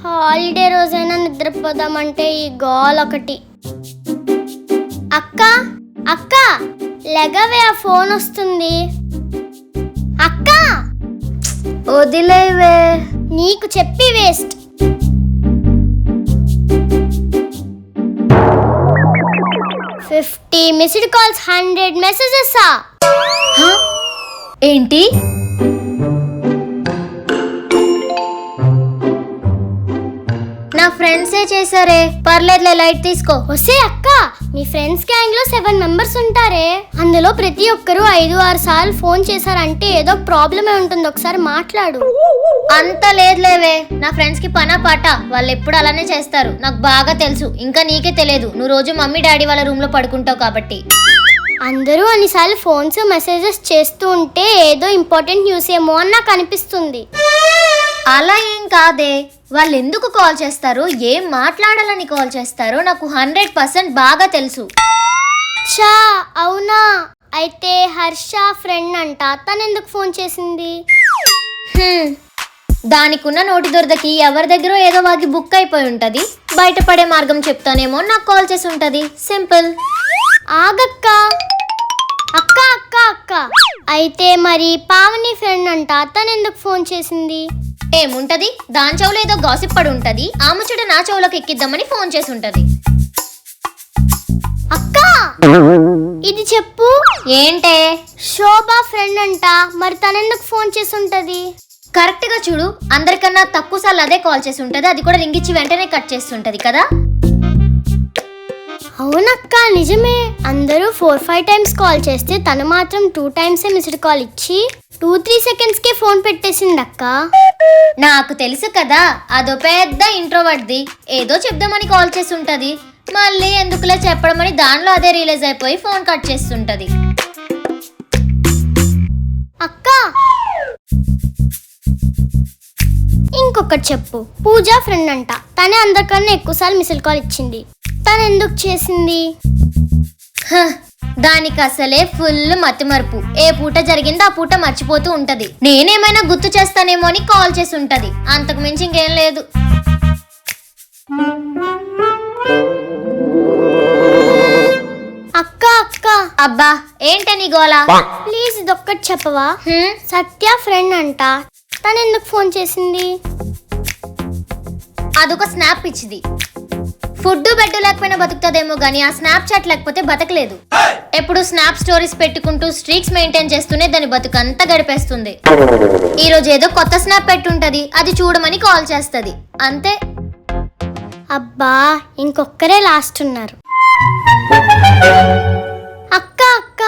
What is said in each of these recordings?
Holiday రోజైనా నిద్రపోదామంటే ఈ goal ఒకటి. అక్క అక్క లెగవే, ఆ ఫోన్ వస్తుంది. అక్క వదిలేవే, నీకు చెప్పి వేస్ట్. $50 missed calls, 100 messages. ఏంటి? నా ఫ్రెండ్సే చేశారే. పర్లేదులే, లైట్ తీసుకో. వస్తే అక్క, మీ ఫ్రెండ్స్ గ్యాంగ్ లో 7 మెంబర్స్ ఉంటారే, అందులో ప్రతి ఒక్కరు 5-6 సార్లు ఫోన్ చేశారంటే ఏదో ప్రాబ్లమే ఉంటుంది. ఒకసారి మాట్లాడు. అంత లేదులేవే, నా ఫ్రెండ్స్ కి పనా పాట, వాళ్ళు ఎప్పుడు అలానే చేస్తారు, నాకు బాగా తెలుసు. ఇంకా నీకే తెలియదు, నువ్వు రోజు మమ్మీ డాడీ వాళ్ళ రూమ్ లో పడుకుంటావు కాబట్టి. అందరూ అన్నిసార్లు ఫోన్స్ మెసేజెస్ చేస్తూ ఉంటే ఏదో ఇంపార్టెంట్ న్యూస్ ఏమో అని నాకు అనిపిస్తుంది. అలా ఏం కాదే, వాళ్ళు ఎందుకు కాల్ చేస్తారో, ఏం మాట్లాడాలని కాల్ చేస్తారో నాకు 100% బాగా తెలుసు. చా, అవునా? అయితే హర్ష ఫ్రెండ్ అంట, తను ఎందుకు ఫోన్ చేసింది? దానికున్న నోటి దొరదకి ఎవరి దగ్గర ఏదో వాగి బుక్ అయిపోయి ఉంటది. బయటపడే మార్గం చెప్తానేమో నాకు కాల్ చేసి ఉంటది. సింపుల్. ఆగక్క, అక్క అక్క అక్క, అయితే మరి పావని ఫ్రెండ్ అంట, తను ఎందుకు ఫోన్ చేసింది? ఏముంటది, దాని చెవులో ఏదో గాసిప్ పడి ఉంటది, ఆ ముచ్చట నా చెవులోకి ఎక్కిద్దామని ఫోన్ చేసి ఉంటది. అక్క ఇది చెప్పు. ఏంటే? శోభ ఫ్రెండ్ అంట, మరి తనెందుకు ఫోన్ చేసి ఉంటది? కరెక్ట్ గా చూడు, అందరికన్నా తక్కువ సార్లు అదే కాల్ చేసి ఉంటది, అది కూడా రింగ్ ఇచ్చి వెంటనే కట్ చేస్తుంటది కదా. అవునక్క, నిజమే. అందరూ 4-5 టైమ్స్ కాల్ చేస్తే తను మాత్రం 2 టైమ్స్ మిస్డ్ కాల్ ఇచ్చి 2-3 సెకండ్స్ కే ఫోన్ పెట్టేసింది అక్క. నాకు తెలుసు కదా, అదో పెద్ద ఇంట్రోవర్ట్ది, ఏదో చెప్దామని కాల్ చేసి ఉంటది, మళ్ళీ ఎందుకులే చెప్పడం అని దానిలో అదే రియలైజ్ అయిపోయి ఫోన్ కట్ చేస్తుంటది. అక్క ఇంకొకటి చెప్పు. పూజ ఫ్రెండ్ అంట, తనే అందరికన్నా ఎక్కువసార్లు మిస్డ్ కాల్ ఇచ్చింది, తను ఎందుకు చేసింది? దానికి అసలే ఫుల్ మతిమరుపు, ఏ పూట జరిగిందో ఆ పూట మర్చిపోతూ ఉంటది. నేనేమైనా గుర్తు చేస్తానేమో అని కాల్ చేసి ఉంటది, అంతకు మించి ఇంకేం లేదు. అక్క అక్క, అబ్బా ఏంటే నీ గోలా? ప్లీజ్ ఇదొక్కటి చెప్పవా? సత్య ఫ్రెండ్ అంట, తను ఎందుకు ఫోన్ చేసింది? అదొక స్నాప్ ఇచ్చింది. ఫుడ్ బెడ్ లేకపోయినా బతుకుతుందేమో గానీ ఆ స్నాప్ చాట్ లేకపోతే బతకలేదు. ఎప్పుడు స్నాప్ స్టోరీస్ పెట్టుకుంటూ స్ట్రీక్స్ మెయింటైన్ చేస్తూనే దాని బతుకంతా గడిపేస్తుంది. ఈ రోజు ఏదో కొత్త స్నాప్ పెట్టుంటది, అది చూడమని కాల్ చేస్తది, అంతే. అబ్బా ఇంకొక్కరే లాస్ట్ ఉన్నారు. అక్క అక్క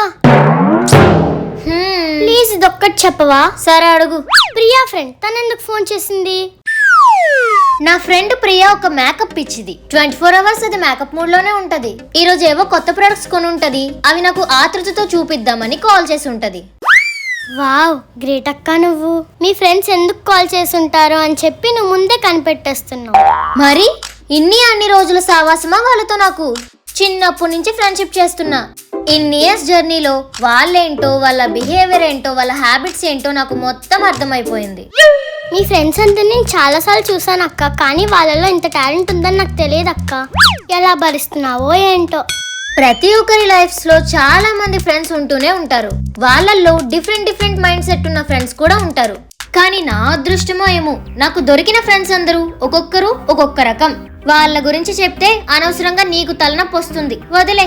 ప్లీజ్ ఇదొక్కటి చెప్పవా? సరే అడుగు. ప్రియా ఫ్రెండ్, తను ఎందుకు ఫోన్ చేసింది? నా ఫ్రెండ్ ప్రియా ఒక మేకప్ ఇచ్చింది, 24 అవర్స్ అది మేకప్ మూడ్ లోనే ఉంటది. ఈ రోజు ఏవో కొత్త ప్రొడక్ట్స్ కొని ఉంటది, అవి నాకు ఆతృతతో చూపిద్దామని కాల్ చేసి ఉంటది. వావ్ గ్రేట్ అక్క. నువ్వు మీ ఫ్రెండ్స్ ఎందుకు కాల్ చేసి ఉంటారో అని చెప్పి నువ్వు ముందే కనిపెట్టేస్తున్నావు. మరి అన్ని రోజుల సావాసమా వాళ్ళతో? నాకు చిన్నప్పటి నుంచి ఫ్రెండ్షిప్ చేస్తున్నా. ఇన్ని ఇయర్స్ జర్నీలో వాళ్ళేంటో, వాళ్ళ బిహేవియర్ ఏంటో, వాళ్ళ హ్యాబిట్స్ ఏంటో నాకు మొత్తం అర్థమైపోయింది. మీ ఫ్రెండ్స్ అంతా నేను చాలాసార్లు చూసాను అక్క, కానీ వాళ్ళలో ఇంత టాలెంట్ ఉందని నాకు తెలియదు అక్క. ఎలా భరిస్తున్నావో ఏంటో. ప్రతి ఒక్కరి లైఫ్స్ లో చాలా మంది ఫ్రెండ్స్ ఉంటూనే ఉంటారు. వాళ్ళల్లో డిఫరెంట్ మైండ్ సెట్ ఉన్న ఫ్రెండ్స్ కూడా ఉంటారు. కానీ నా అదృష్టమో ఏమో, నాకు దొరికిన ఫ్రెండ్స్ అందరూ ఒక్కొక్కరు ఒక్కొక్క రకం. వాళ్ళ గురించి చెప్తే అనవసరంగా నీకు తలనొప్పి వస్తుంది, వదిలే.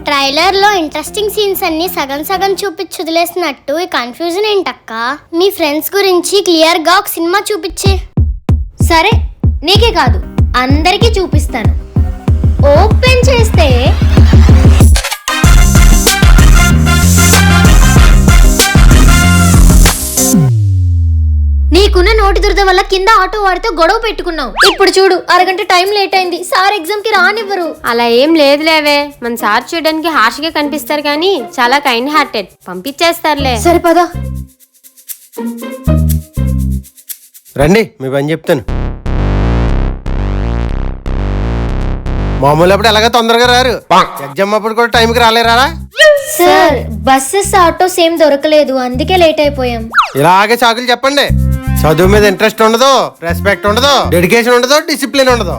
ట్రైలర్ లో ఇంట్రెస్టింగ్ సీన్స్ అన్ని సగం సగం చూపించి వదిలేసినట్టు ఈ కన్ఫ్యూజన్ ఏంటక్క? మీ ఫ్రెండ్స్ గురించి క్లియర్ గా ఒక సినిమా చూపించే. సరే, నీకే కాదు అందరికీ చూపిస్తాను. ఓపెన్ చేస్తే నీకున్న నోటి దురద వల్ల కింద ఆటో వాడితో గొడవ పెట్టుకున్నావు. ఇప్పుడు చూడు, అరగంట టైం లేట్ అయింది, సార్ ఎగ్జామ్ కి రానివ్వరు. అలా ఏం లేదులేవే, మన సార్ చూడడానికి హార్ష్ గా కనిపిస్తారు కానీ చాలా కైండ్ హార్టెడ్, పంపించేస్తారులే. సరే పద. రండి మీ పని చెప్తాను. మామూలు అప్పుడు ఎలాగ తొందరగా రారు, ఎగ్జామ్ అప్పుడు కూడా టైంకి రాలేరా? సార్ బస్సెస్ ఆటోస్ ఏం దొరకలేదు, అందుకే లేట్ అయిపోయాం. ఇలాగే చాకులు చెప్పండి. చదువు మీద ఇంట్రెస్ట్ ఉండదు, రెస్పెక్ట్ ఉండదు, డెడికేషన్ ఉండదు, డిసిప్లిన్ ఉండదు.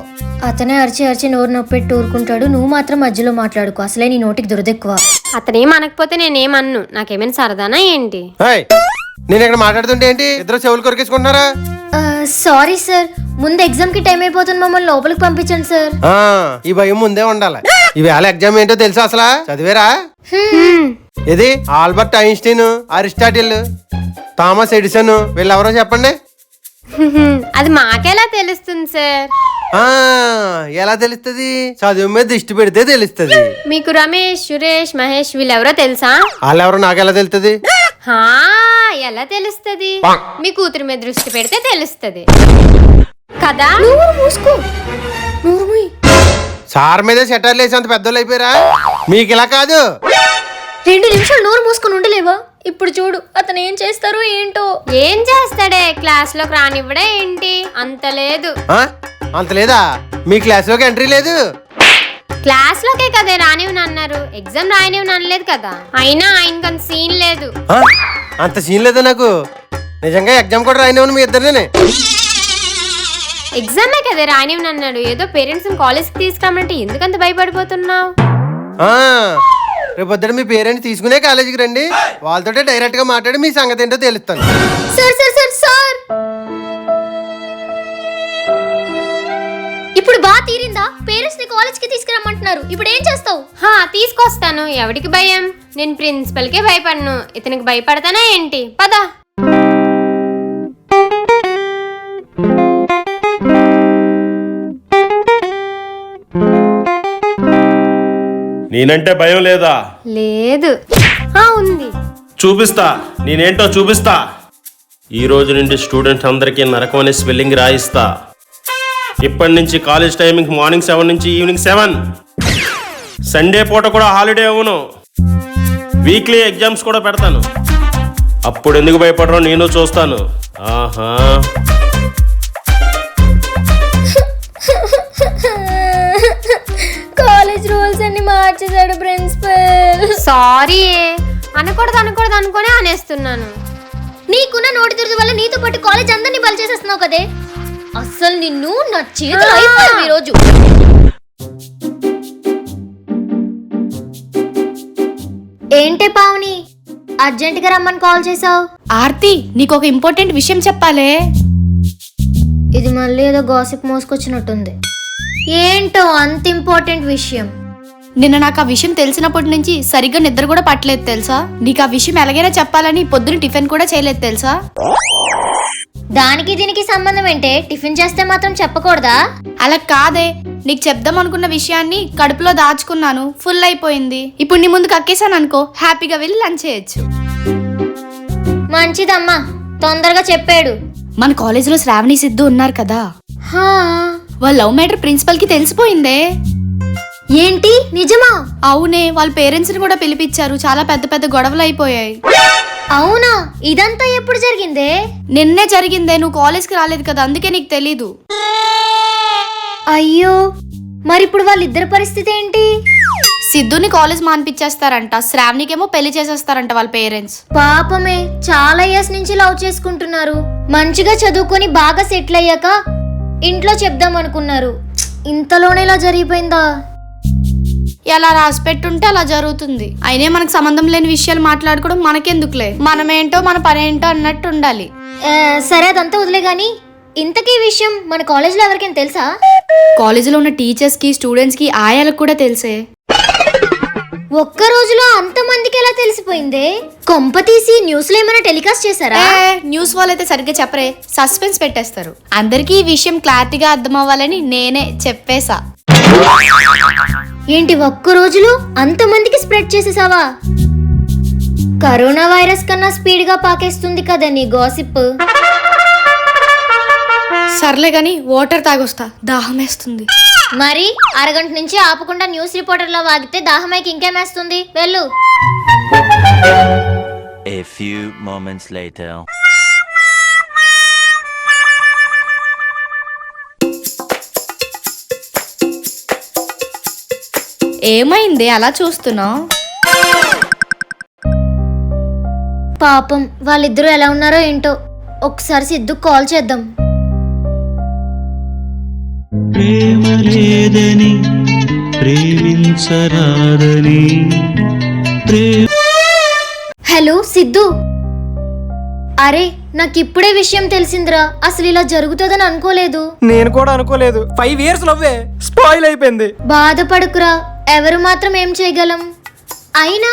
అతనే అరిచి అరిచి నోరు నొప్పెట్టి ఊరుకుంటాడు, నువ్వు మాత్రం మధ్యలో మాట్లాడుకో, అసలే నీ నోటికి దురదెక్కువ. అతనేం అనకపోతే నేనేమన్ను, నాకేమైనా సరదానా ఏంటి? హాయ్, నేను ఇక్కడ మాట్లాడుతుంటే ఏంటి ఇద్దరు చెవులు కొరికేసుకుంటున్నారా? సారీ సార్, ముందు ఎగ్జామ్ కి టైం అయిపోతుంది, మమ్మల్ని లోపలికి పంపించండి సార్. ఈ భయం ముందే ఉండాలి. ఈవేళ ఎగ్జామ్ ఏంటో తెలుసా అసలు? చదివేరా? ఇది Albert Einstein, Aristotle, Thomas Edison వీళ్ళెవరో చెప్పండి. అది మాకెలా తెలుస్తుంది సార్? ఎలా తెలుస్తుంది? చదువు మీద దృష్టి పెడితే తెలుస్తుంది. మీకు రమేష్, సురేష్, మహేష్ వీళ్ళెవరో తెలుసా? వాళ్ళెవరో నాకెలా తెలుస్తుంది? హా, ఎలా తెలుస్తుంది? మీ కూతురు మీద దృష్టి పెడితే తెలుస్తుంది కదా. సార్ మీద సెటర్లు వేసేంత పెద్దోళ్ళు అయిపోయారా? మీకు ఇలా కాదు. 2 నిమిషాలు నోరు మూసుకుని ఉండలేవా? ఇప్పుడు చూడు అతను ఏం చేస్తారో ఏంటో. ఏం చేస్తాడే, క్లాస్ లోకి రానివ్వడే ఏంటి? అంత లేదు. అంత లేదా? మీ క్లాస్ లోకి ఎంట్రీ లేదు? క్లాస్ లోకే కదే రానివ్వను అన్నారు, ఎగ్జామ్ రాయనివ్వను అనలేదు కదా. అయినా ఆయనకి అంత సీన్ లేదు. అంత సీన్ లేదా నాకు? నిజంగా ఎగ్జామ్ కూడా రాయనివ్వను మీ ఇద్దరినే. ఎగ్జామే కదే రాయనివ్వను అన్నాడు, ఏదో పేరెంట్స్ కాలేజ్కి తీసుకురామంటే ఎందుకంత భయపడిపోతున్నావు? రేపు పొద్దున మీ పేరెంట్స్ తీసుకునే కాలేజీకి రండి, వాళ్ళతో డైరెక్ట్ గా మాట్లాడి మీ సంగతి ఏంటో తెలుస్తాను. సార్ సార్ సార్ సార్, ఇప్పుడు బాగా తీరిందా? పేరెంట్స్ ని కాలేజ్ కి తీసుకురమ్మంటున్నారు, ఇప్పుడు ఏం చేస్తావు? తీసుకొస్తాను. ఎవరికి భయం? నేను ప్రిన్సిపల్ కే భయపడను, ఇతనికి భయపడతానా ఏంటి? పద. నేనంటే భయం లేదా? లేదు. ఉంది. చూపిస్తా, నేనేంటో చూపిస్తా. ఈ రోజు నుండి స్టూడెంట్స్ అందరికీ నరకం అనే స్పెల్లింగ్ రాయిస్తా. ఇప్పటి నుంచి కాలేజ్ టైమింగ్ మార్నింగ్ 7 నుంచి ఈవినింగ్ 7. సండే పూట కూడా హాలిడే అవును. వీక్లీ ఎగ్జామ్స్ కూడా పెడతాను. అప్పుడు ఎందుకు భయపడరో నేను చూస్తాను. ఆహా, కాలేజ్ రూల్స్ అన్ని మార్చేశాడు ప్రిన్సిపల్. సారీ, అనకూడదు అనకూడదు అనుకునే అనేస్తున్నాను. నీకున్న నోటి దురద వల్ల నీతో పాటు కాలేజ్ అందరినీ బలి చేసేస్తున్నావు కదే. అస్సలు నిన్ను నా చేతులు అయిపోయావు ఈ రోజు. ఏంటే పావని, అర్జెంట్ గా రమ్మని కాల్ చేసావు? ఆర్తి, నీకు ఒక ఇంపార్టెంట్ విషయం చెప్పాలే. ఇది మళ్ళీ ఏదో గాసిప్ మోసుకొచ్చినట్టుంది. ఏంటో అంత ఇంపార్టెంట్ విషయం? నిన్న నాకు ఆ విషయం తెలిసినప్పటి నుంచి సరిగ్గా నిద్ర కూడా పట్టలేదు తెలుసా. నీకు ఆ విషయం ఎలాగైనా చెప్పాలని పొద్దున టిఫిన్ కూడా చేయలేదు తెలుసా. దానికి దీనికి సంబంధం ఏంటే? టిఫిన్ చేస్తే మాత్రం చెప్పకూడదా? అలా కాదే, నీకు చెప్దాం అనుకున్న విషయాన్ని కడుపులో దాచుకున్నాను, ఫుల్ అయిపోయింది. ఇప్పుడు నీ ముందు కక్కేసాను అనుకో, హ్యాపీగా వెళ్ళి లంచ్ చేయొచ్చు. మంచిదమ్మా, తొందరగా చెప్పాడు. మన కాలేజీలో శ్రావణి సిద్ధు ఉన్నారు కదా, వాళ్ళ లవ్ మ్యాటర్ ప్రిన్సిపల్ కి తెలిసిపోయిందే. ఏంటి, నిజమా? అవునే, వాళ్ళ పేరెంట్స్ ని కూడా పిలిపించారు, చాలా పెద్ద పెద్ద గొడవలు అయిపోయాయి. అవునా? ఇదంతా ఎప్పుడు జరిగిందే? నిన్నే జరిగిందే, నువ్వు కాలేజ్కి రాలేదు కదా, అందుకే నీకు తెలీదు. అయ్యో, మరి ఇప్పుడు వాళ్ళిద్దరి పరిస్థితి ఏంటి? సిద్ధుని కాలేజ్ మాన్పించేస్తారంట, శ్రావణికేమో పెళ్లి చేసేస్తారంట వాళ్ళ పేరెంట్స్. పాపమే, చాలా ఇయర్స్ నుంచి లవ్ చేసుకుంటున్నారు. మంచిగా చదువుకొని బాగా సెటిల్ అయ్యాక ఇంట్లో చెప్దాం అనుకున్నారు. ఇంతలోనే ఇలా జరిగిపోయిందా? ఎలా రాసి పెట్టుంటే అలా జరుగుతుంది. అయినా మనకు సంబంధం లేని విషయాలు మాట్లాడుకోవడం మనకెందుకులే, మనమేంటో మన పనేంటో అన్నట్టు ఉండాలి. సరే, అదంతా వదిలే గాని, ఇంతకీ విషయం మన కాలేజ్ లో ఎవరికైనా తెలుసా? కాలేజీలో ఉన్న టీచర్స్ కి, స్టూడెంట్స్ కి, ఆయాలకు కూడా తెలుసే. ఒక్క రోజులో అంత మందికి ఎలా తెలిసిపోయిందే? కొంప తీసి న్యూస్ లో ఏమైనా టెలికాస్ట్ చేశారా? న్యూస్ వాళ్ళైతే సరిగ్గా చెప్పరే, సస్పెన్స్ పెట్టేస్తారు. అందరికీ ఈ విషయం క్లారిటీగా అర్థం అవ్వాలని నేనే చెప్పేశా. ఏంటి, ఒక్క రోజులో అంత మందికి స్ప్రెడ్ చేసేసావా? కరోనా వైరస్ కన్నా స్పీడ్ గా పాకేస్తుంది కదా నీ గాసిప్. సర్లే గాని వాటర్ తాగొస్తా, దాహం వేస్తుంది. మరి అరగంట నుంచి ఆపకుండా న్యూస్ రిపోర్టర్లా వాగితే దాహమైకి ఇంకేమేస్తుంది? వెళ్ళు. A few moments later. ఏమైంది అలా చూస్తున్నావు? పాపం వాళ్ళిద్దరూ ఎలా ఉన్నారో ఏంటో. ఒకసారి సిద్ధుకు కాల్ చేద్దాం. ప్రేమ లేదని ప్రేమించరాదని హలో సిద్ధు. అరే నాకు ఇప్పుడే విషయం తెలిసిందిరా. అసలు ఇలా జరుగుతుందని అనుకోలేదు. నేను కూడా అనుకోలేదు. 5 years లవ్వే స్పాయిల్ అయిపోయింది. బాధపడకురా, ఎవరు మాత్రం ఏం చేయగలం. అయినా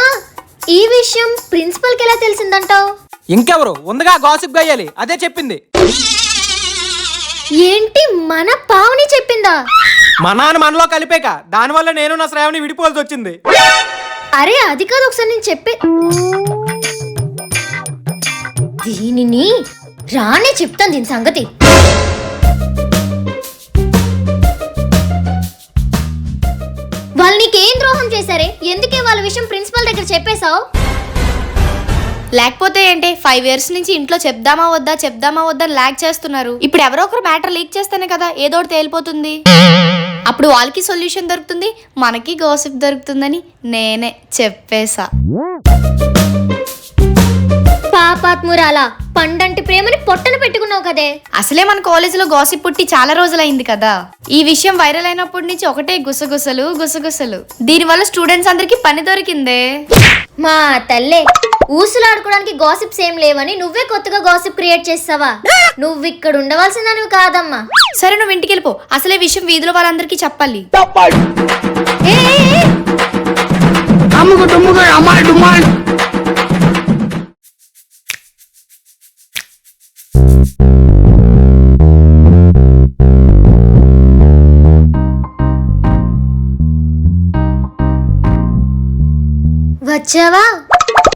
ఈ విషయం ప్రిన్సిపల్ కి ఎలా తెలిసిందంటావు? ఇంకెవరు ఉందిగా గాసిప్ గయ్యాలి, అదే చెప్పింది. ఏంటి మన పావని చెప్పిందా? మా నాన్న మనలో కలిపాక దానివల్ల నేను నా శ్రావణి విడిపోవాల్సి వచ్చింది. అరే అది కాదు, ఒకసారి నేను చెప్పే దీనిని రానే చెప్తాను దీని సంగతి. వాళ్ళు నీకేం ద్రోహం చేశారే? ఎందుకే వాళ్ళ విషయం ప్రిన్సిపల్ దగ్గర చెప్పేశావు? లేకపోతే ఏంటి, 5 years నుంచి ఇంట్లో చెప్దామా వద్దా లాగ్ చేస్తున్నారు. ఇప్పుడు ఎవరో ఒకరు మ్యాటర్ లీక్ చేస్తేనే కదా ఏదో ఒకటి తేలిపోతుంది. అప్పుడు వాళ్ళకి సొల్యూషన్ దొరుకుతుంది, మనకి గాసిప్ దొరుకుతుందని నేనే చెప్పేశా. పాపాత్మురాలా, పండంటి ప్రేమని పొట్టన పెట్టుకున్నావు కదే. అసలే మన కాలేజీలో గాసిప్ పుట్టి చాలా రోజులైంది కదా. ఈ విషయం వైరల్ అయినప్పటి నుంచి ఒకటే గుసగుసలు. దీనివల్ల స్టూడెంట్స్ అందరికి పని దొరికిందే. మా తల్లే, ఊసులాడుకోవడానికి గాసిప్స్ ఏం లేవని నువ్వే కొత్తగా గాసిప్ క్రియేట్ చేస్తావా? నువ్వు ఇక్కడ ఉండవలసిందని కాదమ్మా. సరే నువ్వు ఇంటికి వెళ్ళిపో. అసలే విషయం వీధిలో వాళ్ళందరికీ చెప్పాలి. ఏ, ఏ, ఏ. వచ్చావా?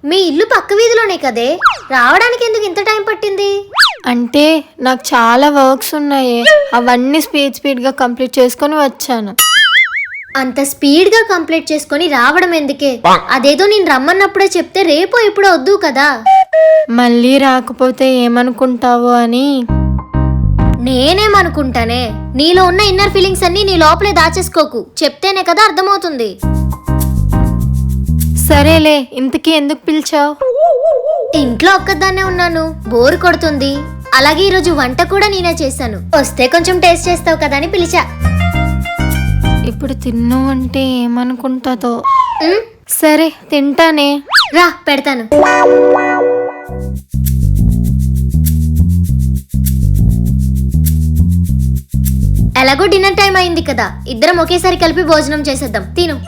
మీ ఇల్లు పక్క వీధిలోనే కదే, రావడానికి ఎందుకు ఇంత టైం పట్టింది? అంటే నాకు చాలా వర్క్స్ ఉన్నాయి, అవన్నీ స్పీడ్గా కంప్లీట్ చేసుకొని వచ్చాను. అంత స్పీడ్ గా కంప్లీట్ చేసుకొని రావడం ఎందుకే? అదేదో నేను రమ్మన్నప్పుడే చెప్తే రేపో ఎప్పుడో వద్దు కదా. మళ్ళీ రాకపోతే ఏమనుకుంటావో అని. నేనేమనుకుంటానే? నీలో ఉన్న ఇన్నర్ ఫీలింగ్స్ అన్ని నీ లోపలే దాచేసుకోకు, చెప్తేనే కదా అర్థమవుతుంది. సరేలే, ఇంతకీ ఎందుకు పిలిచావు? ఇంట్లో ఒక్కదాన్నే ఉన్నాను, బోర్ కొడుతుంది. అలాగే ఈరోజు వంట కూడా నేనే చేశాను, వస్తే కొంచెం టేస్ట్ చేస్తావు కదా అని పిలిచా. ఇప్పుడు తిన్ను అంటే ఏమనుకుంటుందో. ఉమ్, సరే తింటానే. రా పెడతాను. ఎలాగో డిన్నర్ టైం అయింది కదా, ఇద్దరం ఒకేసారి కలిపి భోజనం చేసేద్దాం. తిను.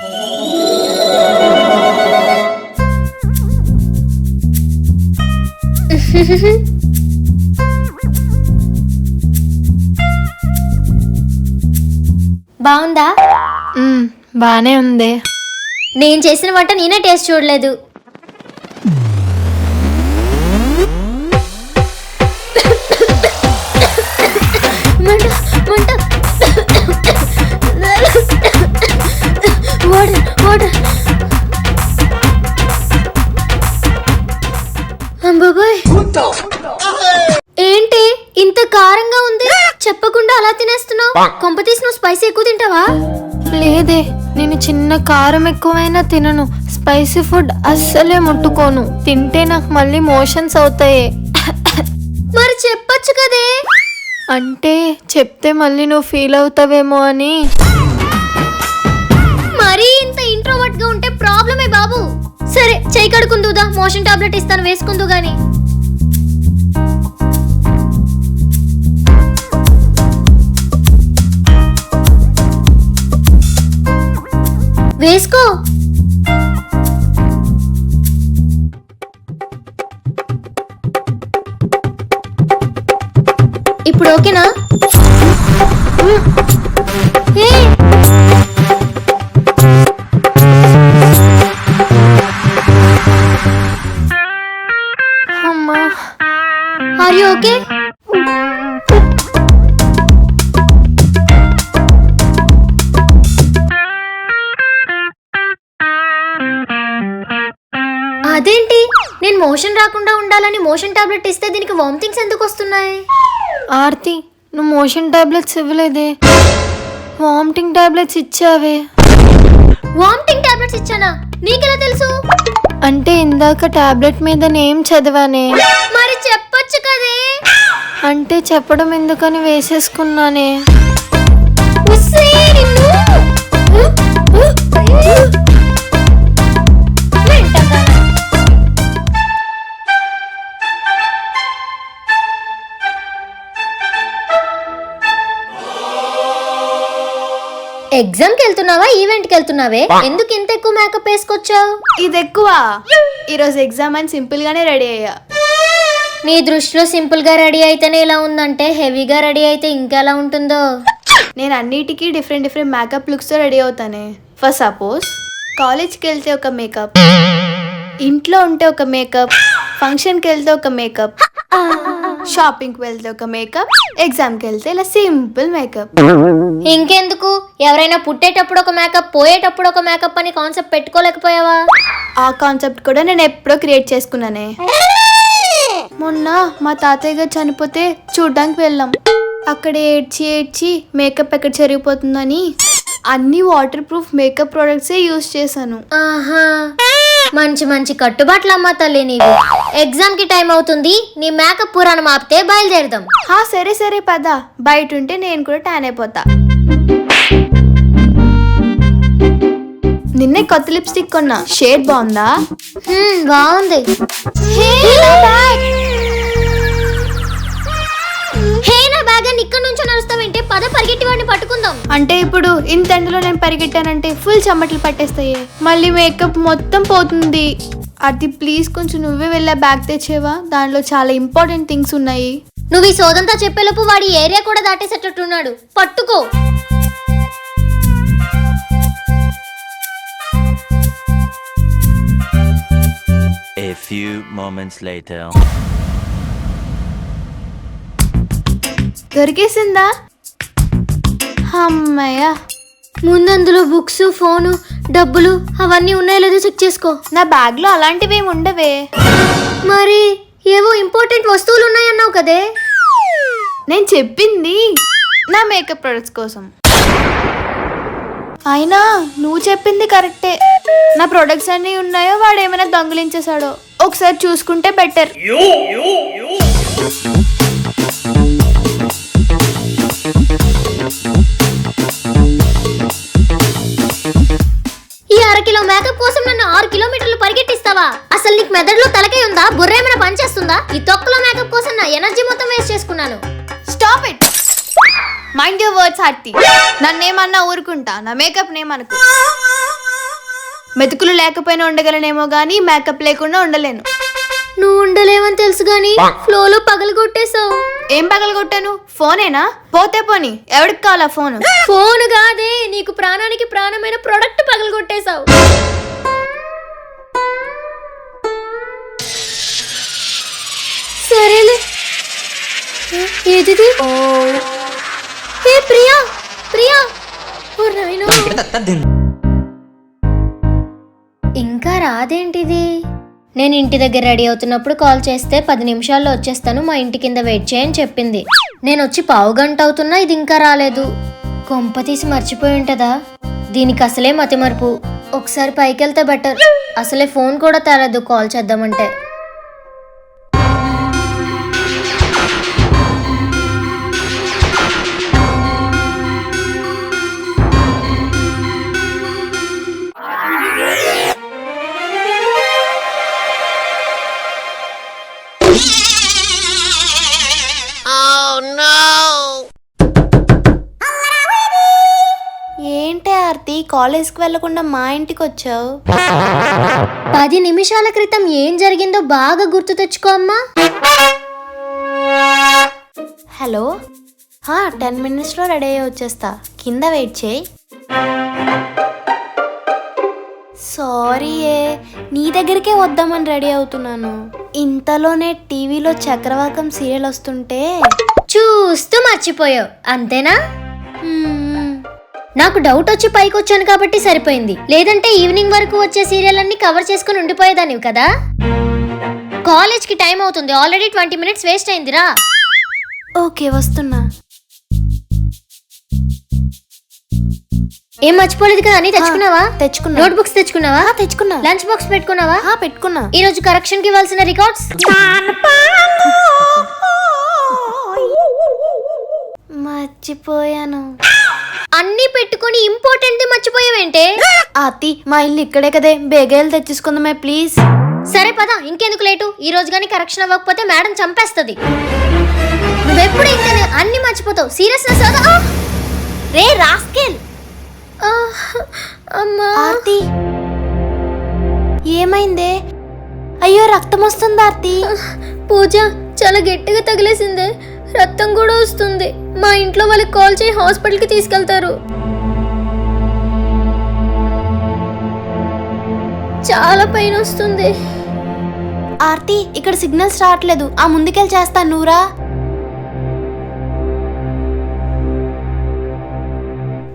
బాగుందా? బానే ఉంది. నేను చేసిన వంట నేనే టేస్ట్ చూడలేదు. ఏంటి ఇంత కారంగా ఉంది? చెప్పకుండా అలా తినేస్తున్నావు. కొంపతీసి నువ్వు స్పైసీ ఎక్కువ తింటావా? లేదే, నేను చిన్న కారం ఎక్కువైనా తినను. స్పైసీ ఫుడ్ అస్సలే ముట్టుకోను. తింటే నాకు మళ్ళీ మోషన్స్ అవుతాయి. మరి చెప్పొచ్చు కదే. అంటే చెప్తే మళ్ళీ నువ్వు ఫీల్ అవుతావేమో అని. మరీ ఇంత ఇంట్రోవర్ట్ గా ఉంటే ప్రాబ్లమే బాబు. సరే చెయ్యి కడుకుందుదా, మోషన్ టాబ్లెట్ ఇస్తాను, వేసుకుందు గాని. వేసుకో. ఇప్పుడు ఓకేనా? ఏ అమ్మా, ఆర్ యు ఓకే? అదేంటి, నేను మోషన్ రాకుండా ఉండాలని మోషన్ టాబ్లెట్ ఇస్తే దీనికి వామిటింగ్స్ ఎందుకు వస్తున్నాయి? ఆర్తి, నువ్వు మోషన్ టాబ్లెట్స్ ఇవ్వలేదే, వామిటింగ్ టాబ్లెట్స్ ఇచ్చావే. వామిటింగ్ టాబ్లెట్స్ ఇచ్చానా? నీకెలా తెలుసు? అంటే ఇందాక టాబ్లెట్ మీద నేమ్ చదివానే. మరి చెప్పొచ్చు కదే. అంటే చెప్పడం ఎందుకని వేసేసుకున్నానే. ఉస్సే నిన్ను. మెంటల్దానా. ఎగ్జామ్కి వెళ్తున్నావా, ఈవెంట్కి వెళ్తున్నావే? ఎందుకు ఇంత ఎక్కువ మేకప్ వేసుకొచ్చావు? ఇది ఎక్కువ. ఈరోజు ఎగ్జామ్ అని సింపుల్ గానే రెడీ అయ్యా. నీ దృష్టిలో సింపుల్ గా రెడీ అయితేనే ఇలా ఉందంటే హెవీగా రెడీ అయితే ఇంకెలా ఉంటుందో. నేను అన్నిటికీ డిఫరెంట్ మేకప్ లుక్స్ తో రెడీ అవుతానే. ఫర్ సపోజ్ కాలేజ్కి వెళ్తే ఒక మేకప్, ఇంట్లో ఉంటే ఒక మేకప్, ఫంక్షన్కి వెళ్తే ఒక మేకప్, షాపింగ్కి వెళ్తే ఒక మేకప్, ఎగ్జామ్కి వెళ్తే ఇలా సింపుల్ మేకప్. ఇంకెందుకు, ఎవరైనా పుట్టేటప్పుడు ఒక మేకప్, పోయేటప్పుడు ఒక మేకప్ అని కాన్సెప్ట్ పెట్టుకోలేకపోయావా? ఆ కాన్సెప్ట్ కూడా నేను ఎప్పుడో క్రియేట్ చేసుకున్నానే. మొన్న మా తాతయ్య గారు చనిపోతే చూడ్డానికి వెళ్ళాం. అక్కడ ఏడ్చి మేకప్ ఎక్కడ చెరిగిపోతుందని అన్ని వాటర్ ప్రూఫ్ మేకప్ ప్రొడక్ట్సే యూజ్ చేశాను. ఆహా, మంచి మంచి కట్టుబాట్లు అమ్మా తల్లి నీవు. ఎగ్జామ్ కి టైం అవుతుంది, నీ మేకప్ పురాణం ఆపితే బయలుదేరదాం. సరే పద. బయట ఉంటే నేను కూడా ట్యాన్ అయిపోతా. నిన్నే కొత్త లిప్స్టిక్ కొన్నా, షేడ్ బాగుందా? బాగుంది. నా బ్యాగ్ అని ఇక్కడ నుంచి నడుస్తావంటే పద పరిగెట్టి వాడిని పట్టుకుందాం. అంటే ఇప్పుడు ఇంత ఎండలో నేను పరిగెట్టానంటే ఫుల్ చెమటలు పట్టేస్తాయి, మళ్ళీ మేకప్ మొత్తం పోతుంది. అది ప్లీజ్ కొంచెం నువ్వే వెళ్ళా బ్యాగ్ తెచ్చేవా? దానిలో చాలా ఇంపార్టెంట్ థింగ్స్ ఉన్నాయి. నువ్వు ఈ సోదంతా చెప్పేలోపు వాడి ఏరియా కూడా దాటేసేటట్టున్నాడు, పట్టుకో. A few moments later. దొరికేసిందా? అమ్మయ్య. ముందందులో బుక్స్, ఫోను, డబ్బులు అవన్నీ ఉన్నాయో లేదో చెక్ చేసుకో. నా బ్యాగ్ లో అలాంటివి ఏమి ఉండవే. మరి ఏవో ఇంపార్టెంట్ వస్తువులు ఉన్నాయన్నావు కదే. నేను చెప్పింది నా మేకప్ ప్రొడక్ట్స్ కోసం. అయినా నువ్వు చెప్పింది కరెక్టే. నా ప్రొడక్ట్స్ అన్నీ ఉన్నాయో వాడు ఏమైనా దొంగిలించేశాడో ఒకసారి చూసుకుంటే బెటర్. ఈ 1/2 కిలో మేకప్ కోసం నన్ను 6 కిలోమీటర్లు పరిగెట్టిస్తావా? అసలు నీకు మెదడులో తలకే ఉందా? బుర్ర ఏమైనా పనిచేస్తుందా? ఈ తొక్కలో మేకప్ కోసం నా ఎనర్జీ మొత్తం వేస్ట్ చేసుకున్నాను. Stop it. Mind your words Aarti. నన్నేమన్నా ఊరుకుంటా, నా మేకప్ నేమనుకో. మెతుకులు లేకపోయినా ఉండగలనేమో గానీ మేకప్ లేకుండా ఉండలేను. నువ్వు ఉండలేవని తెలుసు గానీ ఫ్లోలో పగలగొట్టేశావు. ఏం పగలగొట్టాను? ఫోనేనా? పోతే పోని, ఎవరికి కావాలా ఫోన్? ఫోన్ కాదే, నీకు ప్రాణానికి ప్రాణమైన ప్రొడక్ట్ పగలగొట్టేశావు. సరేలే. ఏదిది? ఏ ప్రియా, ప్రియా. ఓ నాయనా, ఇంకా రాదేంటిది? నేను ఇంటి దగ్గర రెడీ అవుతున్నప్పుడు కాల్ చేస్తే 10 నిమిషాల్లో వచ్చేస్తాను, మా ఇంటి కింద వెయిట్ చేయని చెప్పింది. నేను వచ్చి 1/2 గంట అవుతున్నా ఇది ఇంకా రాలేదు. కొంప తీసి మర్చిపోయి ఉంటదా? దీనికి అసలే మతిమరుపు. ఒకసారి పైకి వెళ్తే బెటర్. అసలే ఫోన్ కూడా తేలేదు కాల్ చేద్దామంటే. ఏంటి ఆర్తి, కాలేజ్కి వెళ్లకుండా మా ఇంటికి వచ్చావు? 10 నిమిషాల క్రితం ఏం జరిగిందో బాగా గుర్తు తెచ్చుకో అమ్మా. హలో, 10 మినిట్స్లో రెడీ అయ్యి వచ్చేస్తా, కింద వెయిట్ చేయి. సారీ, నీ దగ్గరికే వద్దామని రెడీ అవుతున్నాను. ఇంతలోనే టీవీలో చక్రవాకం సీరియల్ వస్తుంటే చూస్తూ మర్చిపోయావు అంతేనా? నాకు డౌట్ వచ్చి పైకి వచ్చాను కాబట్టి సరిపోయింది, లేదంటే ఈవినింగ్ వరకు వచ్చే సీరియల్ అన్ని కవర్ చేసుకుని ఉండిపోయేదానివి కదా. కాలేజ్కి టైం అవుతుంది, ఆల్రెడీ 20 మినిట్స్ వేస్ట్ అయిందిరా. ఓకే, వస్తున్నా. ఏం మర్చిపోలేదు కదా, అని తెచ్చుకున్నావా? తెచ్చుకున్నా. నోట్ బుక్స్ తెచ్చుకున్నావా? తెచ్చుకున్నా. లంచ్ బాక్స్ పెట్టుకున్నావా? పెట్టుకున్నా. ఈ రోజు కరెక్షన్ కి ఇవ్వాల్సిన రికార్డ్స్ మర్చిపోయాను. అన్ని పెట్టుకొని ఇంపార్టెంట్ మర్చిపోయావేంటే? అత్తి మా ఇల్లు ఇక్కడే కదే, బేగేలు తెచ్చేసుకుందామే ప్లీజ్. సరే పద, ఇంకెందుకు లేటు. ఈ రోజు గానీ కరెక్షన్ అవ్వకపోతే మేడం చంపేస్తుంది. నువ్వెప్పుడు ఇంతనే అన్ని మర్చిపోతావు. సీరియస్నెస్ రే రాస్కెల్. అమ్మా ఆర్తి ఏమైందే? అయ్యో రక్తం వస్తుంది ఆర్తి. పూజ చాలా గట్టిగా తగిలేసిందే, రక్తం కూడా వస్తుంది. మా ఇంట్లో వాళ్ళకి కాల్ చేయి, హాస్పిటల్కి తీసుకెళ్తారు. చాలా పెయిన్ వస్తుంది. ఆర్తి ఇక్కడ సిగ్నల్స్ రావట్లేదు, ఆ ముందుకెళ్ళి చేస్తాను, నువ్వురా.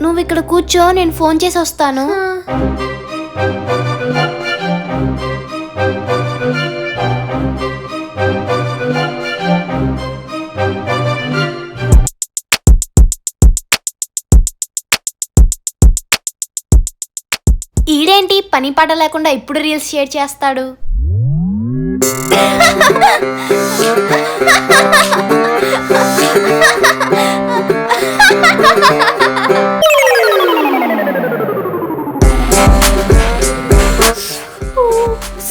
నువ్వు ఇక్కడ కూర్చో, నేను ఫోన్ చేసి వస్తాను. ఈడేంటి పని పాట లేకుండా ఇప్పుడు రీల్స్ షేర్ చేస్తాడు.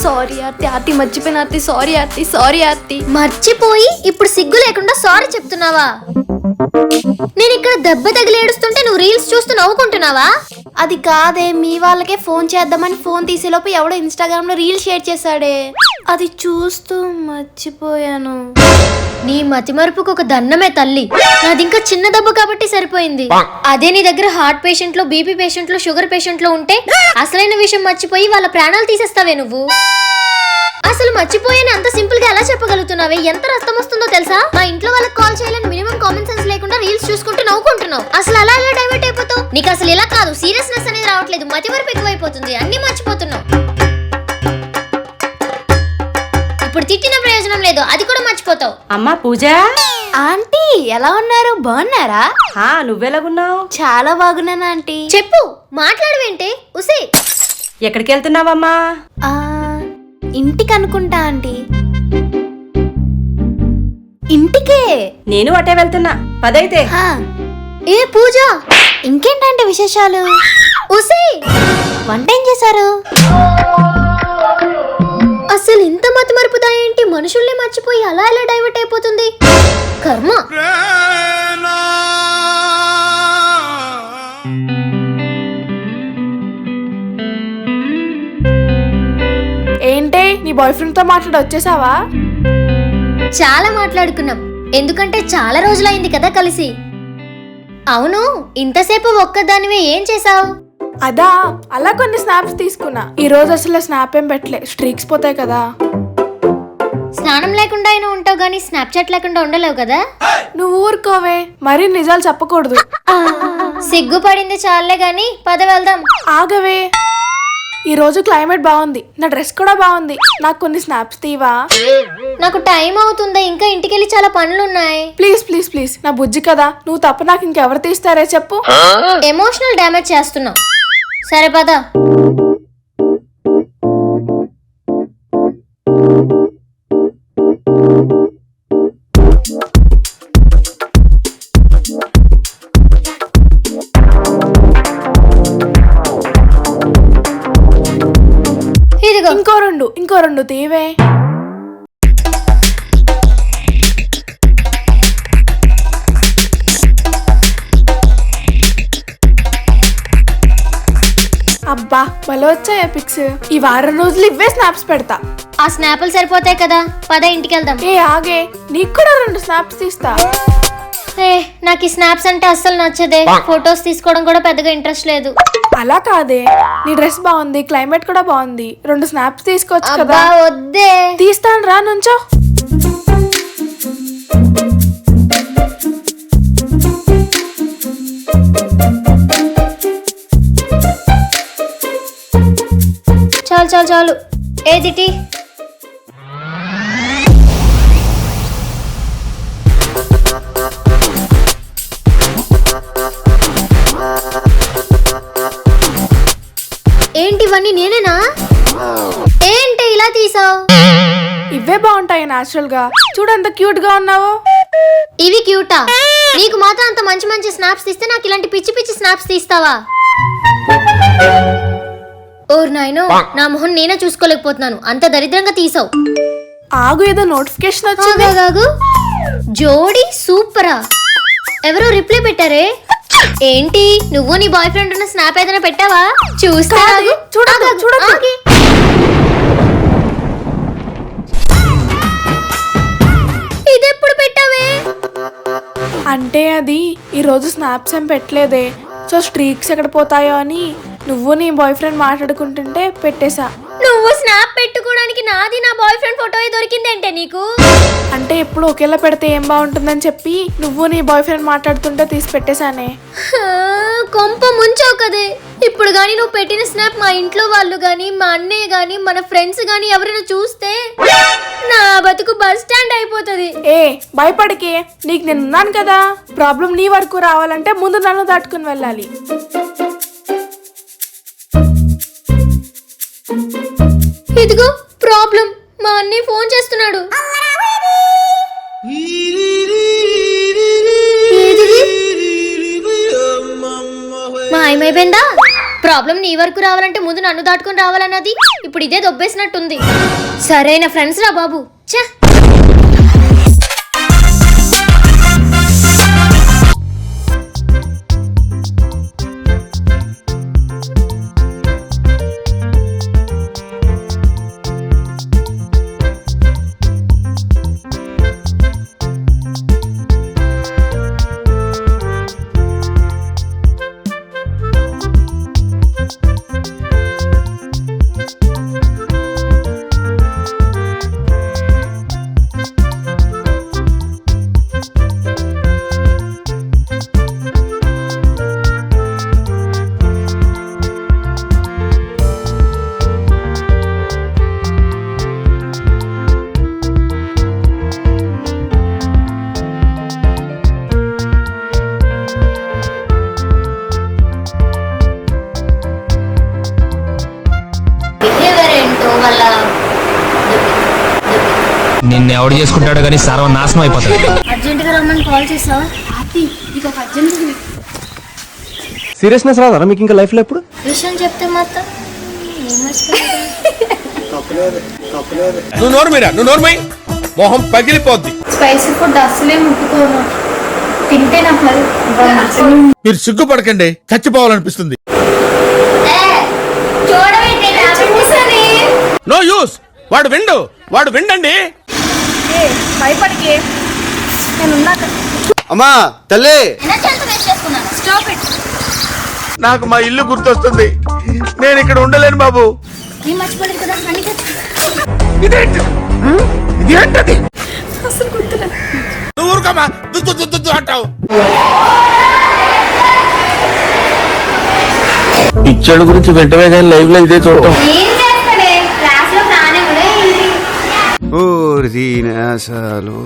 సారీ ఆర్తి, ఆర్తి మర్చిపోయిన ఆర్తి, సారీ ఆర్తి, సారీ ఆర్తి. మర్చిపోయి ఇప్పుడు సిగ్గు లేకుండా సారీ చెప్తున్నావా? నేను ఇక్కడ దెబ్బ తగిలి ఏడుస్తుంటే నువ్వు రీల్స్ చూస్తూ నవ్వుకుంటున్నావా? అది కాదే, మీ వాళ్ళకే ఫోన్ చేద్దామని ఫోన్ తీసేలోపు ఎవడో ఇన్స్టాగ్రామ్ లో రీల్ షేర్ చేశాడే, అది చూస్తూ మర్చిపోయాను. నీ మతిమరుపుకు ఒక దన్నమే తల్లి. నాది ఇంకా చిన్న దెబ్బ కాబట్టి సరిపోయింది. అదే నీ దగ్గర హార్ట్ పేషెంట్ లో, బీపీ పేషెంట్ లో, షుగర్ పేషెంట్ లో ఉంటే అసలైన విషయం మర్చిపోయి వాళ్ళ ప్రాణాలు తీసేస్తావే నువ్వు. అసలు మర్చిపోయాని అంత సింపుల్ గా ఎలా చెప్పగలుగుతున్నావే? ఎంత రక్తం వస్తుందో తెలుసా? మా ఇంట్లో వాళ్ళకి కాల్ చేయాలని మినిమం కామన్ సెన్స్ లేకుండా రీల్స్ చూసుకుంటూ నవ్వుకుంటున్నావు. అసలు అలా ఎలా డైవర్ట్ అయిపోతావు? నీకు అసలు ఇలా కాదు, సీరియస్నెస్ అనేది రావట్లేదు, మతిమరుపు ఎక్కువైపోతుంది, అన్ని మర్చిపోతున్నావు. ఇప్పుడు తిట్టిన ప్రయోజనం లేదు, అది కూడా మర్చిపోతావు. అమ్మా పూజ. ఆంటీ ఎలా ఉన్నారు? బాగున్నారా? నువ్వెలాగున్నావు? చాలా బాగున్నాను ఆంటీ. చెప్పు, మాట్లాడవేంటే? ఉసే ఎక్కడికి వెళ్తున్నావమ్మా? ఇంటికి అనుకుంటా ఆంటీ. ఇంటికే. నేను అటే వెళ్తున్నా, పదైతే. ఏ పూజ, ఇంకేంటంటే విశేషాలు? ఉసే వంట ఏం చేశారు? అసలు ఇంత మతి మరుపుదా ఏంటి? మనుషుల్ని మర్చిపోయి అలా ఎలా డైవర్ట్ అయిపోతుంది? కర్మ. ఏంటే నీ బాయ్ ఫ్రెండ్ తో మాట్లాడి వచ్చేసావా? చాలా మాట్లాడుకున్నాం, ఎందుకంటే చాలా రోజులైంది కదా కలిసి. అవును, ఇంతసేపు ఒక్కదానివే ఏం చేసావు? అదా, అలా కొన్ని స్నాప్స్ తీసుకున్నా. ఈ రోజు అసలు స్నాప్ ఏం పెట్టలే, స్ట్రీక్స్ పోతాయి కదా. స్నానం లేకుండా అయినా ఉంటావు గానీ స్నాప్చాట్ లేకుండా ఉండలేవు కదా. నువ్వు ఊరుకోవే, మరీ నిజాలు చెప్పకూడదు. సిగ్గుపడింది చాలే గాని పద వెళ్దాం. ఆగవే, ఈ రోజు క్లైమేట్ బాగుంది, నా డ్రెస్ కూడా బాగుంది, నాకు కొన్ని స్నాప్స్ తీవా? నాకు టైం అవుతుందా, ఇంకా ఇంటికెళ్ళి చాలా పనులు ఉన్నాయి. ప్లీజ్ ప్లీజ్ ప్లీజ్, నా బుజ్జి కదా, నువ్వు తప్ప నాకు ఇంకెవరు తీస్తారే చెప్పు. ఎమోషనల్ డ్యామేజ్ చేస్తున్నావు. సరే పద. ఇంకో రెండు తీవే. అబ్బా భలే వచ్చాయి పిక్స్. ఈ వారం రోజులు ఇవే స్నాప్స్ పెడతా. ఆ స్నాప్లు సరిపోతాయి కదా, పద ఇంటికి వెళ్దాం. ఏ ఆగే, నీకు కూడా 2 స్నాప్స్ తీస్తా. నాకు ఈ స్నాప్స్ అంటే అస్సలు నచ్చదే, ఫొటోస్ తీసుకోవడం కూడా పెద్దగా ఇంట్రెస్ట్ లేదు. అలా కాదే, నీ డ్రెస్ బాగుంది, క్లైమేట్ కూడా బాగుంది, 2 స్నాప్స్ తీసుకోవచ్చు కదా. వద్దే. తీస్తాను రా, నుంచో. చాలు చాలు చాలు. ఏదిటి ఇవన్నీ నేనేనా? ఏంటి ఇలా తీసావు? ఇవే బాగుంటాయి నాచురల్ గా. చూడు ఎంత క్యూట్ గా ఉన్నావో. ఇవి క్యూటా? నీకు మాత్రం అంత మంచి మంచి స్నాప్స్ తీస్తే నాకు ఇలాంటి పిచ్చి పిచ్చి స్నాప్స్ తీస్తావా? ఓర్ నాయనో, నా మొహం నేనే చూసుకోలేకపోతున్నాను, అంత దరిద్రంగా తీసావు. ఆగు, ఏదో నోటిఫికేషన్ వచ్చింది. ఆగాగు. జోడీ సూపరా. ఎవరో రిప్లై పెట్టారే. ఏంటి, నువ్వు నీ బాయ్ ఫ్రెండ్ ఉన్న స్నాప్ ఏదైనా పెట్టావా? చూస్తా. ఆగు. చూడొద్దు, ఆగు. చూడొద్దు. ఆగి. ఇదెప్పుడు పెట్టావే? అంటే అది ఈ రోజు స్నాప్స్ ఏం పెట్టలేదే. సో స్ట్రీక్స్ ఎక్కడ పోతాయో అని నువ్వు నీ బాయ్ ఫ్రెండ్ మాట్లాడుకుంటుంటే పెట్టేశా. నువ్వు స్నాప్ పెట్టుకోవడానికి నాది నా బాయ్ ఫ్రెండ్ ఫోటో దొరికిందంటే నీకు? అంటే ఎప్పుడు ఒకేలా పెడితే ఏం బాగుంటుందని చెప్పి నువ్వు నీ బాయ్ ఫ్రెండ్ మాట్లాడుతుంటే తీసి పెట్టేశానే. కొంప ముంచావు కదే. ఇప్పుడు గానీ నువ్వు పెట్టిన స్నాప్ మా ఇంట్లో వాళ్ళు గాని, మా అన్నయ్య గాని, మన ఫ్రెండ్స్ గాని ఎవరైనా చూస్తే నా బతుకు బస్ స్టాండ్ అయిపోతుంది. ఏ భయపడికే, నీకు నేను ఉన్నాను కదా. ప్రాబ్లం నీ వరకు రావాలంటే ముందు నన్ను దాటుకుని వెళ్ళాలి. ఇదిగో ప్రాబ్లం, మా అన్నయ్య ఫోన్ చేస్తున్నాడు. ఏదిది? మాయమైపోయిందా? ప్రాబ్లం నీ వరకు రావాలంటే ముందు నన్ను దాటుకుని రావాలన్నది ఇప్పుడు ఇదే దొబ్బేసినట్టుంది. సరైన ఫ్రెండ్స్ రా బాబు. ఛ! నిన్ను ఎవడు చేసుకుంటాడో కానీ సర్వనాశనం అయిపోతాడు. అర్జెంట్ గా రమ్మని కాల్ చేసావా? సీరియస్నెస్ రాదా మీకు ఇంకా లైఫ్ లో ఎప్పుడు? విషయం చెప్తే మాత్రం నువ్వు నోర్మై మొహం పగిలిపోద్ది. స్పైసీ ఫుడ్ అసలే ముట్టుకోను. తింటే నాకు మీరు సిగ్గుపడకండి, చచ్చిపోవాలనిపిస్తుంది. No use. వాడు విండండి. భయపడికే, నేను ఉన్నాక. అమ్మా తల్లి, నాకు మా ఇల్లు గుర్తొస్తుంది. నేను ఇక్కడ ఉండలేను బాబు. ఇదేంటది? నువ్వు ఊరుకోమా, దుద్దు అంటావు. పిక్చర్ గురించి వెంటనే కానీ లైవ్ లో ఇదే చూడటం. ఓ అసలు